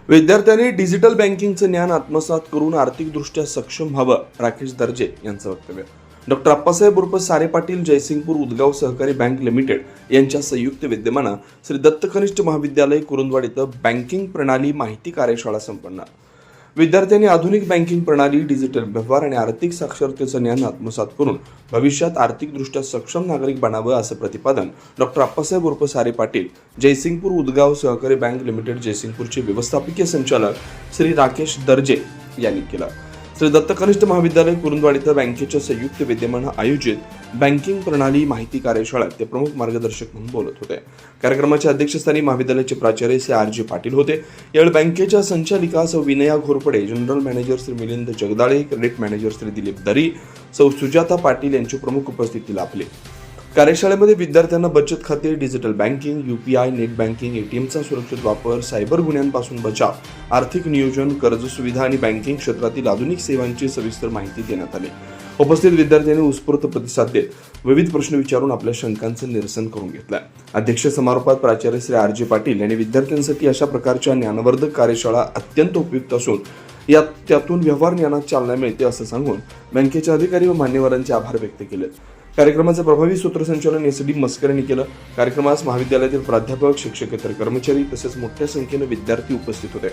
विद्यार्थ्यांनी डिजिटल बँकिंगचं ज्ञान आत्मसात करून आर्थिकदृष्ट्या सक्षम व्हावं, राकेश दर्जे यांचं वक्तव्य. डॉक्टर अप्पासाहेब उर्फ सारे पाटील, जयसिंगपूर उदगाव सहकारी बँक लिमिटेड यांच्या संयुक्त विद्यमानं श्री दत्त कनिष्ठ महाविद्यालय कुरुंदवाड इथं बँकिंग प्रणाली माहिती कार्यशाळा संपन्न. विद्यार्थ्यांनी आधुनिक बँकिंग प्रणाली, डिजिटल व्यवहार आणि आर्थिक साक्षरतेचं ज्ञान आत्मसात करून भविष्यात आर्थिकदृष्ट्या सक्षम नागरिक बनावं, असं प्रतिपादन डॉक्टर अप्पासाहेब उर्फ सारे पाटील, जयसिंगपूर उदगाव सहकारी बँक लिमिटेड जयसिंगपूरचे व्यवस्थापकीय संचालक श्री राकेश दर्जे यांनी केलं. श्री दत्त कनिष्ठ महाविद्यालय कुरुंदवाड इथं बँकेच्या संयुक्त विद्यमानं आयोजित बँकिंग प्रणाली माहिती कार्यशाळेत ते प्रमुख मार्गदर्शक म्हणून बोलत होते. कार्यक्रमाच्या अध्यक्षस्थानी महाविद्यालयाचे प्राचार्य श्री आर जे पाटील होते. यावेळी बँकेच्या संचालिका सौ Vinaya Ghorpade, general manager Shri Milind Jagdale, credit manager Shri Dilip दरी, सौ सुजाता पाटील यांची प्रमुख उपस्थिती लाभली. कार्यशाळेमध्ये विद्यार्थ्यांना बचत खाते, digital banking, UPI, net banking, ATMचा सुरक्षित वापर, सायबर गुन्ह्यांपासून बचाव, आर्थिक नियोजन, कर्ज सुविधा आणि बँकिंग क्षेत्रातील आधुनिक सेवांची सविस्तर माहिती देण्यात आली. उपस्थित विद्यार्थ्यांनी उत्स्फूर्त प्रतिसाद देत विविध प्रश्न विचारून आपल्या शंकांचं निरसन करून घेतलं. अध्यक्ष समारोपात प्राचार्य श्री आर जे पाटील यांनी विद्यार्थ्यांसाठी अशा प्रकारच्या ज्ञानवर्धक कार्यशाळा अत्यंत उपयुक्त असून त्यातून व्यवहार ज्ञानात चालना मिळते असं सांगून बँकेचे अधिकारी व मान्यवरांचे आभार व्यक्त केले. कार्यक्रमाचे प्रभावी सूत्रसंचालन SD मस्कर यांनी केलं. कार्यक्रमास महाविद्यालयातील प्राध्यापक, शिक्षकेतर कर्मचारी तसेच मोठ्या संख्येने विद्यार्थी उपस्थित होते.